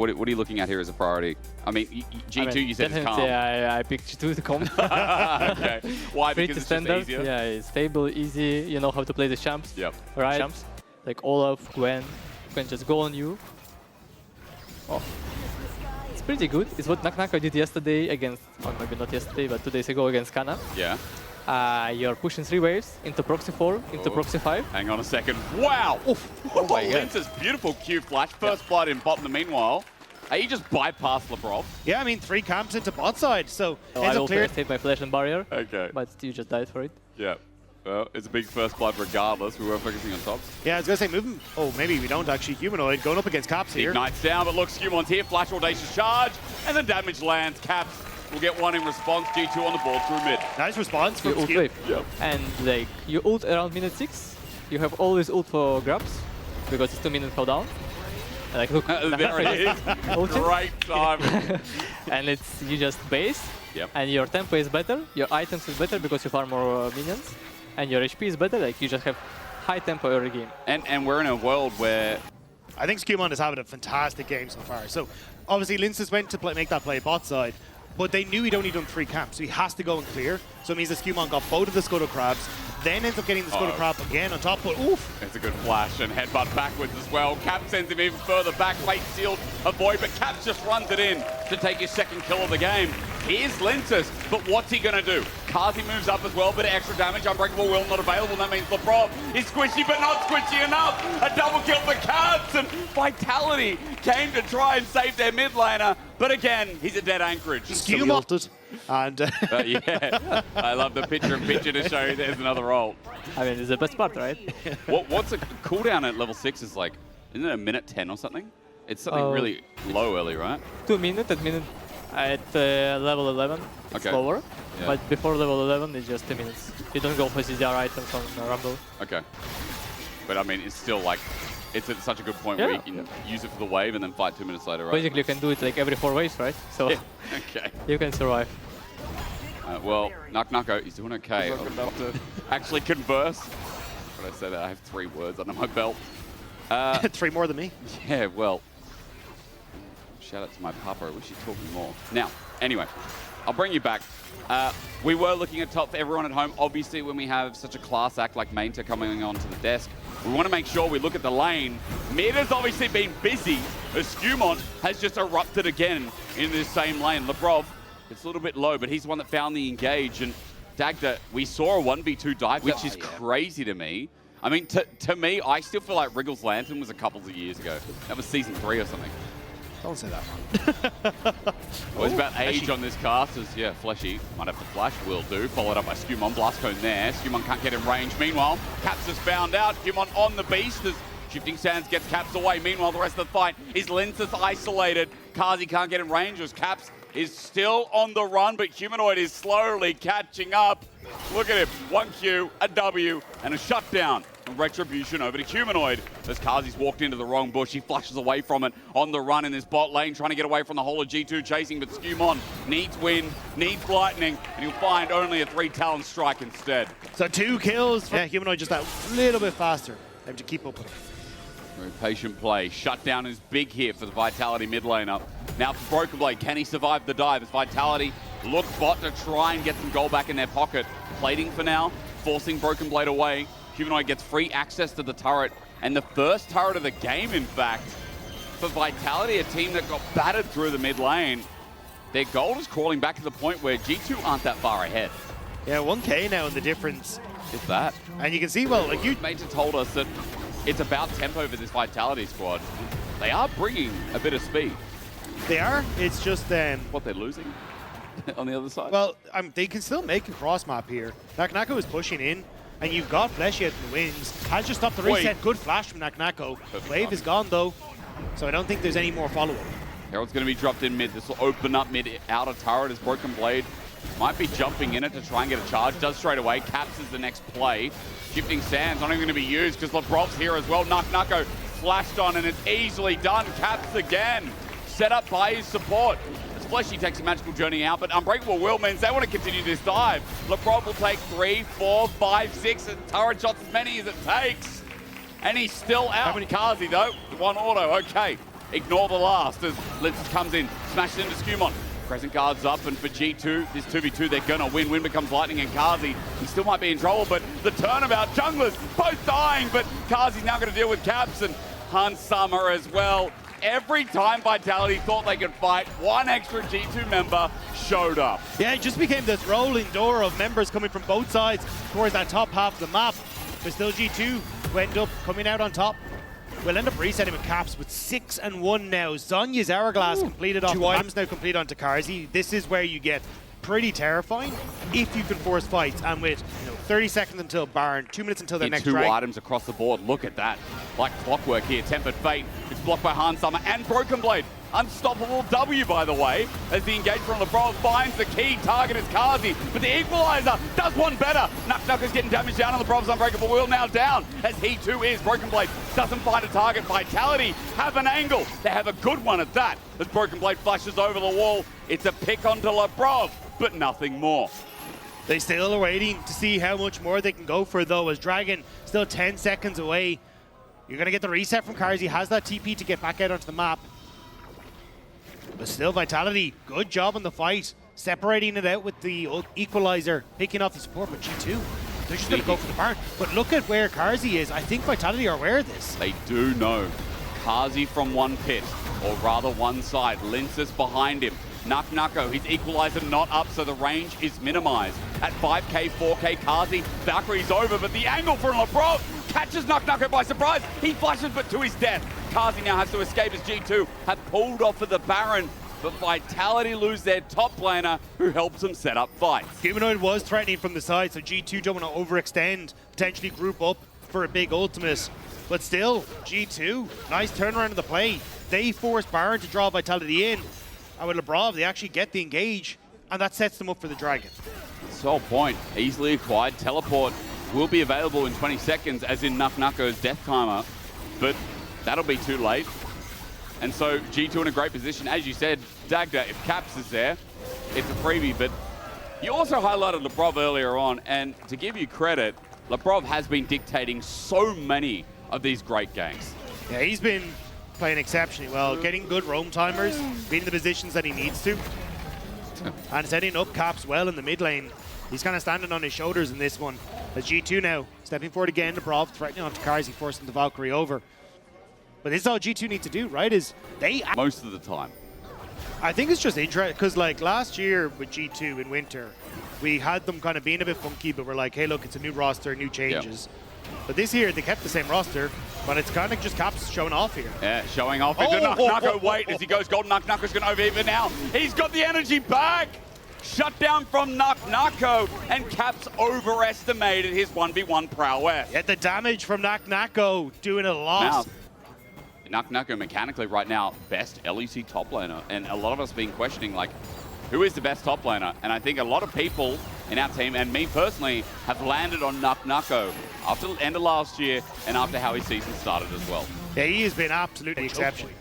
What are you looking at here as a priority? I mean, G2 you said is calm. Yeah, I picked G2 to come. Okay. Why? Because it's standard. just easier? Yeah, it's stable, easy. You know how to play the champs. Yep. Right? Champs. Like Olaf, Gwen. Gwen just go on you. Oh. It's pretty good. It's what Naak Nako did yesterday against, or maybe not yesterday, but 2 days ago against Kana. Yeah. You're pushing 3 waves into proxy 4, into proxy 5. Hang on a second. Wow! Oof. Oh my God. Lyncas, beautiful Q flash. First blood in bot in the meanwhile. He just bypassed Labrov. Yeah, I mean, 3 camps into bot side, so I ends up clear. saved my flash and barrier, Okay. but you just died for it. Yeah. Well, it's a big first blood regardless. We were focusing on top. Yeah, I was going to say, moving. Oh, maybe we don't actually. Humanoid going up against Caps here. Ignites down, but look, SkewMond's here. Flash audacious charge, and the damage lands. Caps will get one in response. G2 on the board through mid. Nice response from You ult Skew. wave. Yep. And like, you ult around minute 6. You have always ult for grabs, because it's 2 minutes cooldown. And like, look, There it is. ulted. Great time. And it's, you just base, Yep. and your tempo is better, your items is better because you farm more minions, and your HP is better, like you just have high tempo every game. And we're in a world where I think SkewMond is having a fantastic game so far. So obviously Lyncas went to make that play bot side, but they knew he'd only done 3 camps, so he has to go and clear. So it means that SkewMond got both of the Scuttle Crabs, then ends up getting the Scuttle Crab again on top, but oof! it's a good flash and headbutt backwards as well. Cap sends him even further back, plate sealed, avoid, but Caps just runs it in to take his second kill of the game. Here's Lyncas, but what's he gonna do? Carzzy moves up as well, bit of extra damage. Unbreakable Will not available, that means Labrov is squishy, but not squishy enough. A double kill for Caps, and Vitality came to try and save their mid laner, but again, he's a dead anchorage. Skew ulted, and Yeah, I love the picture-in-picture to show you there's another roll. I mean, it's the best part, right? What's a cooldown at level 6 is like, isn't it a minute 10 or something? It's something really low early, right? 2 minutes at level 11, it's Okay. slower. Yeah. But before level 11, it's just 2 minutes. You don't go for CDR items on Rumble. Okay. But I mean, it's still like, it's at such a good point where you can use it for the wave and then fight 2 minutes later, right? Basically, you can do it like every 4 waves, right? So Yeah. Okay. you can survive. Well, Naak Nako, he's doing okay. I'll have to actually converse. But I said I have 3 words under my belt. 3 more than me. Yeah, well, shout out to my papa. I wish he'd taught me more. Now, anyway, I'll bring you back. We were looking at top for everyone at home. Obviously, when we have such a class act like Mainta coming onto the desk, we want to make sure we look at the lane. Mid has obviously been busy, as SkewMond has just erupted again in this same lane. Labrov, it's a little bit low, but he's the one that found the engage. And Dagda, we saw a 1v2 dive, which is crazy to me. I mean, to me, I still feel like Wriggle's Lantern was a couple of years ago. That was season 3 or something. Don't say that. Well, it's about age on this cast as, yeah, Fleshy might have to flash, will do. Followed up by SkewMond, blast cone there. SkewMond can't get in range. Meanwhile, Caps has found out. SkewMond on the beast as Shifting Sands gets Caps away. Meanwhile, the rest of the fight is Lyncas isolated. Carzzy can't get in range as Caps is still on the run, but Humanoid is slowly catching up. Look at him, 1 Q, a W, and a shutdown. And Retribution over to Humanoid. As Carzzy's walked into the wrong bush, he flashes away from it on the run in this bot lane, trying to get away from the whole of G2 chasing, but SkewMond needs wind, needs lightning, and he'll find only a 3 Talon strike instead. So 2 kills. Yeah, Humanoid just that little bit faster. Have to keep up with him. Very patient play. Shutdown is big here for the Vitality mid laner. Now for BrokenBlade, can he survive the dive? As Vitality look bot to try and get some gold back in their pocket. Plating for now, forcing BrokenBlade away. Humanoid gets free access to the turret, and the first turret of the game, in fact, for Vitality, a team that got battered through the mid lane. Their gold is crawling back to the point where G2 aren't that far ahead. Yeah, 1K now in the difference. If that. And you can see, well, like you... Major told us that it's about tempo for this Vitality squad. They are bringing a bit of speed. They are. It's just What they're losing on the other side. well, they can still make a cross map here. Naak Nako is pushing in, and you've got Fleshy out in the wings. Has just stopped the reset. Good flash from Naak Nako. Wave is gone though, so I don't think there's any more follow-up. Herald's going to be dropped in mid. This will open up mid outer turret as BrokenBlade might be jumping in it to try and get a charge. Does straight away. Caps is the next play. Shifting Sands not even going to be used because Labrov's here as well. Naak Nako flashed on, and it's easily done. Caps again. Set up by his support. As Fleshy takes a magical journey out, but Unbreakable Will means they want to continue this dive. Labrov will take 3, 4, 5, 6, and turret shots as many as it takes. And he's still out. Carzzy though, 1 auto, okay. ignore the last as Lyncas comes in, smashes into SkewMond. Crescent guards up, and for G2, this 2v2, they're gonna win. Win becomes Lightning and Carzzy. He still might be in trouble, but the turnabout, junglers both dying, but Carzzy's now gonna deal with Caps and Summer as well. Every time Vitality thought they could fight, one extra G2 member showed up. Yeah, it just became this rolling door of members coming from both sides towards that top half of the map. But still G2 who end up coming out on top. We'll end up resetting with Caps with 6-1 now. Zonya's Hourglass completed off. 2 items now complete onto Carzzy. This is where you get pretty terrifying if you can force fights. And with 30 seconds until Baron, 2 minutes until their next 2 drag. items across the board. Look at that. Like clockwork here. Tempered Fate. It's blocked by Summer and BrokenBlade. Unstoppable W, by the way, as the engage from Labrov finds the key target is Carzzy, but the equalizer does one better. Naak Nako's getting damage down, and Labrov's unbreakable wheel now down, as he too is. BrokenBlade doesn't find a target. Vitality have an angle. They have a good one at that, as BrokenBlade flashes over the wall. It's a pick onto Labrov, but nothing more. They still are waiting to see how much more they can go for, though, as Dragon still 10 seconds away. You're going to get the reset from Carzzy, has that TP to get back out onto the map. But still, Vitality, good job on the fight, separating it out with the equalizer, picking off the support, but G2, they're just going to go for the Baron. But look at where Carzzy is. I think Vitality are aware of this. They do know. Carzzy from one pit, or rather one side. Lyncas behind him. Naak Nako, his equalizer not up, so the range is minimized. At 5k, 4k, Carzzy, Valkyrie's over, but the angle from Labrov catches Naak Nako by surprise. He flashes, but to his death. Carzzy now has to escape as G2 have pulled off of the Baron, but Vitality lose their top laner who helps them set up fights. Humanoid was threatening from the side, so G2 don't want to overextend, potentially group up for a big ultimate. But still, G2, nice turnaround of the play. They force Baron to draw Vitality in, and with Labrov, they actually get the engage, and that sets them up for the Dragon. Sole point, easily acquired. Teleport will be available in 20 seconds, as in Naak Nako's death timer, but that'll be too late. And so G2 in a great position. As you said, Dagda, if Caps is there, it's a freebie, but you also highlighted Labrov earlier on, and to give you credit, Labrov has been dictating so many of these great games. Yeah, he's been playing exceptionally well, getting good roam timers, being in the positions that he needs to, and setting up Caps well in the mid lane. He's kind of standing on his shoulders in this one. As G2 now, stepping forward again, Labrov threatening onto Carzzy, forcing the Valkyrie over. But this is all G2 need to do, right? Is they most of the time. I think it's just interesting, because like last year with G2 in winter, we had them kind of being a bit funky, but we're like, hey, look, it's a new roster, new changes. Yep. But this year, they kept the same roster, but it's kind of just Caps showing off here. Yeah, showing off. Naak Nako, wait, as he goes golden. Naak Nako's going to over now. He's got the energy back. Shut down from Naak Nako, and Caps overestimated his 1v1 prowess. Yeah, the damage from Naak Nako doing a lot. Naak Nako mechanically right now, best LEC top laner, and a lot of us been questioning, like, who is the best top laner? And I think a lot of people in our team, and me personally, have landed on Naak Nako after the end of last year and after how his season started as well. Yeah, he has been absolutely exceptional.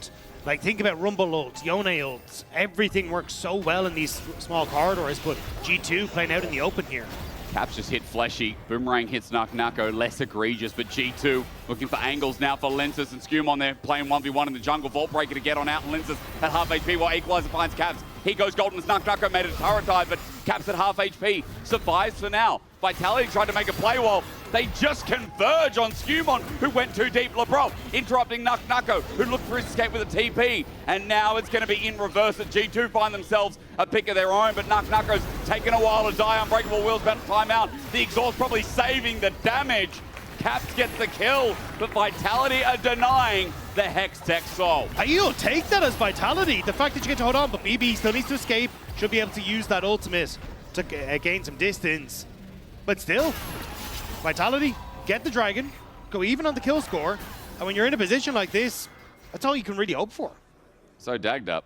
Like, think about Rumble ults, Yone ults. Everything works so well in these small corridors, but G2 playing out in the open here. Caps just hit Fleshy. Boomerang hits Naak Nako, less egregious, but G2 looking for angles now for Lyncas and SkewMond there, playing 1v1 in the jungle. Vault Breaker to get on out, and Lyncas at half HP while Equalizer finds Caps. He goes golden as Naak Nako made it a turret dive, but Caps at half HP survives for now. Vitality tried to make a play while they just converge on SkewMond, who went too deep. Labrov interrupting Naak Nako, who looked for his escape with a TP. And now it's going to be in reverse at G2 find themselves a pick of their own, but Naak Nako's taken a while to die. Unbreakable Wheel's about to time out. The exhaust probably saving the damage. Caps gets the kill, but Vitality are denying the Hex Tech Soul. You'll take that as Vitality. The fact that you get to hold on, but BB still needs to escape. Should be able to use that ultimate to gain some distance. But still, Vitality, get the Dragon, go even on the kill score, and when you're in a position like this, that's all you can really hope for. So Dagged Up,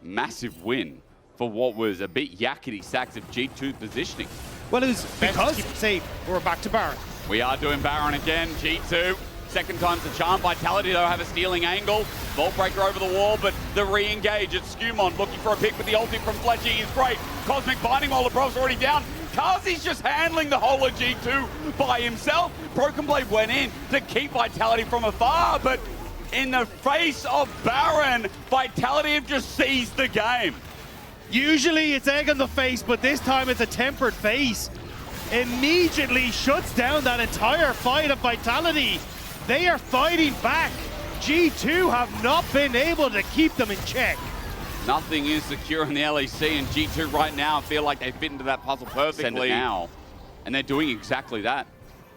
massive win for what was a bit yakety sax of G2 positioning. Well, it was because keep it safe. We're back to Baron. We are doing Baron again, G2. Second time's the charm. Vitality, though, have a stealing angle. Vault Breaker over the wall, but the re-engage at SkewMond looking for a pick, but the ulti from Fleshy is great. Cosmic binding while Labrov's already down. Carzzy's just handling the whole of G2 by himself. BrokenBlade went in to keep Vitality from afar, but in the face of Baron. Vitality have just seized the game. Usually it's egg on the face, but this time it's a tempered face. Immediately shuts down that entire fight of Vitality. They are fighting back. G2 have not been able to keep them in check. Nothing is secure in the LEC, and G2 right now feel like they fit into that puzzle perfectly now. And they're doing exactly that.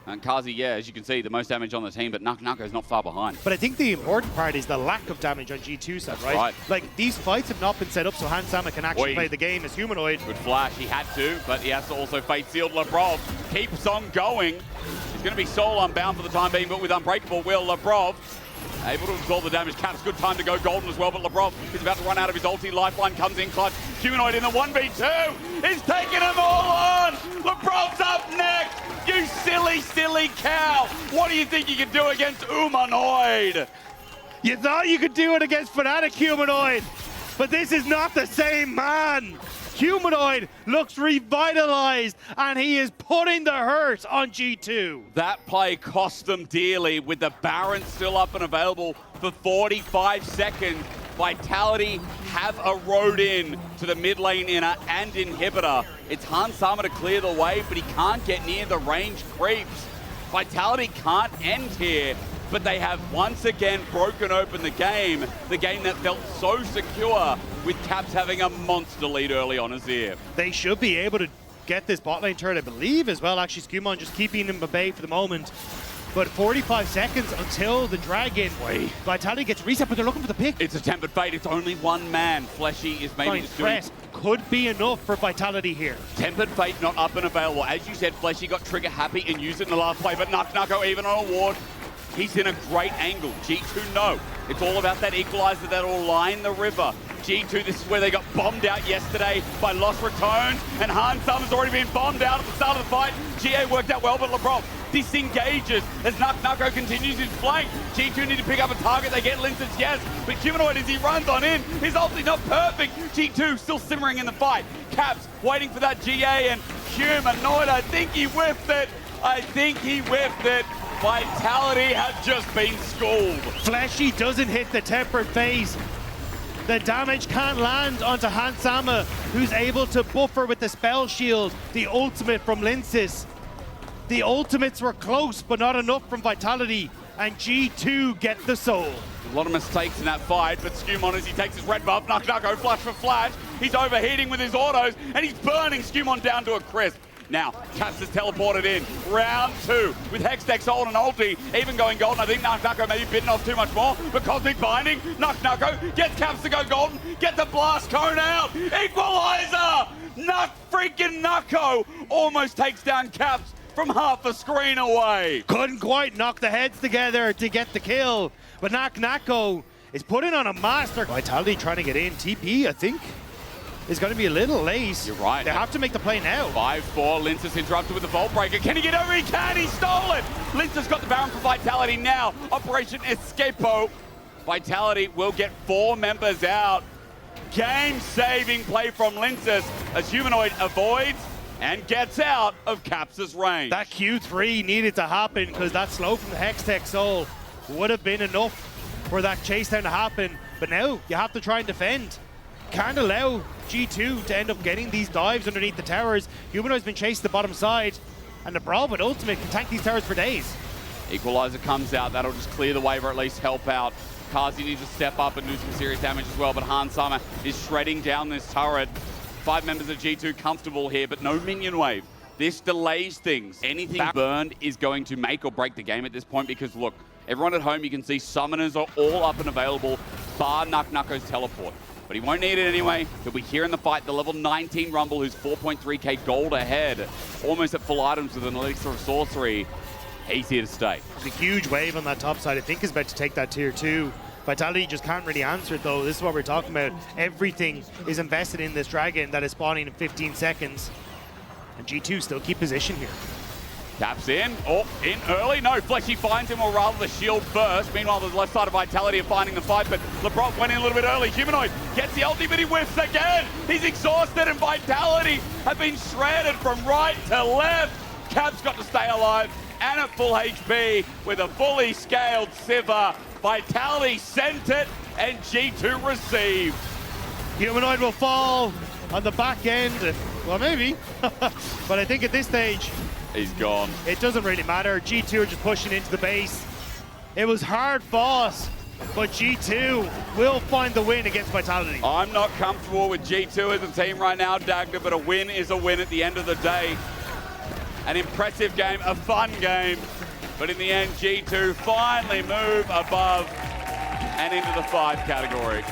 And Carzzy, yeah, as you can see, the most damage on the team, but Naak Nako is not far behind. But I think the important part is the lack of damage on G2 side, right? Like, these fights have not been set up so Hansama can actually play the game as Humanoid. Good flash, he had to, but he has to also fate sealed Labrov. Keeps on going. He's going to be soul unbound for the time being, but with Unbreakable will Labrov. Able to absorb the damage. Caps, good time to go golden as well, but Labrov is about to run out of his ulti. Lifeline comes in clutch. Humanoid in the 1v2. He's taking them all on. Labrov's up next. You silly, silly cow. What do you think you can do against Humanoid? You thought you could do it against Fnatic Humanoid, but this is not the same man. Humanoid looks revitalized, and he is putting the hurt on G2. That play cost them dearly with the Baron still up and available for 45 seconds. Vitality have a road in to the mid lane inner and inhibitor. It's Hansama to clear the way, but he can't get near the range creeps. Vitality can't end here, but they have once again broken open the game that felt so secure with Caps having a monster lead early on Azir. They should be able to get this bot lane turret, I believe, as well. Actually, SkewMond just keeping him at bay for the moment. But 45 seconds until the Dragon. Vitality gets reset, but they're looking for the pick. It's a tempered fate. It's only one man. Fleshy is maybe just doing... could be enough for Vitality here. Tempered fate not up and available. As you said, Fleshy got trigger happy and used it in the last play, but Naak Nako even on a ward. He's in a great angle. G2, no. It's all about that equalizer that'll line the river. G2, this is where they got bombed out yesterday by Lost Returns, and Hansama's already been bombed out at the start of the fight. GA worked out well, but Labrov disengages as Naak Nako continues his flank. G2 need to pick up a target. They get Lyncas, yes, but Humanoid as he runs on in. His ulti not perfect. G2 still simmering in the fight. Caps waiting for that GA, and Humanoid, I think he whiffed it. Vitality have just been schooled. Fleshy doesn't hit the tempered phase. The damage can't land onto Hansama, who's able to buffer with the spell shield, the ultimate from Lyncas. The ultimates were close, but not enough from Vitality, and G2 get the soul. A lot of mistakes in that fight, but SkewMond, as he takes his red buff, Naak Nako flash for flash. He's overheating with his autos, and he's burning SkewMond down to a crisp. Now, Caps has teleported in. Round 2 with Hextech Soul and ulti, even going golden. I think Naak Nako may be bitten off too much more, but Cosmic Binding, Naak Nako gets Caps to go golden, get the blast cone out, equalizer! Naak freaking Nako almost takes down Caps from half a screen away. Couldn't quite knock the heads together to get the kill, but Naak Nako is putting on a master. Vitality trying to get in. TP, I think, is going to be a little late. You're right. They have to make the play now. 5-4, Lyncas interrupted with the Vault Breaker. Can he get over? He can, he stole it! Lyncas got the Baron for Vitality now. Operation Escapo. Vitality will get 4 members out. Game-saving play from Lyncas as Humanoid avoids and gets out of Caps' range. That Q3 needed to happen because that slow from the Hextech Soul would have been enough for that chase down to happen. But now you have to try and defend. Can't allow G2 to end up getting these dives underneath the towers. Humanoid's been chased to the bottom side, and the Brawl with ultimate can tank these towers for days. Equalizer comes out, that'll just clear the way or at least help out. Carzzy needs to step up and do some serious damage as well, but Hansama is shredding down this turret. 5 members of G2 comfortable here, but no minion wave. This delays things. Anything burned is going to make or break the game at this point because look, everyone at home, you can see summoners are all up and available, bar Naak Nako's teleport. But he won't need it anyway. He'll be here in the fight. The level 19 Rumble, who's 4.3k gold ahead, almost at full items with an elixir of sorcery. He's here to stay. There's a huge wave on that top side. I think is about to take that tier 2. Vitality just can't really answer it though. This is what we're talking about. Everything is invested in this dragon that is spawning in 15 seconds. And G2 still keep position here. Taps in. Oh, in early. No, Fleshy finds him, or rather the shield first. Meanwhile, the left side of Vitality are finding the fight, but Labrov went in a little bit early. Humanoid gets the ulti, but he whiffs again. He's exhausted, and Vitality have been shredded from right to left. Cap's got to stay alive and at full HP with a fully scaled Sivir. Vitality sent it, and G2 received. Humanoid will fall on the back end. Well, maybe. But I think at this stage, He's gone. it doesn't really matter. G2 are just pushing into the base. It was hard fought, but G2 will find the win against Vitality. I'm not comfortable with G2 as a team right now, Dagda, but a win is a win at the end of the day. An impressive game, a fun game, but in the end, G2 finally move above and into the 5 category.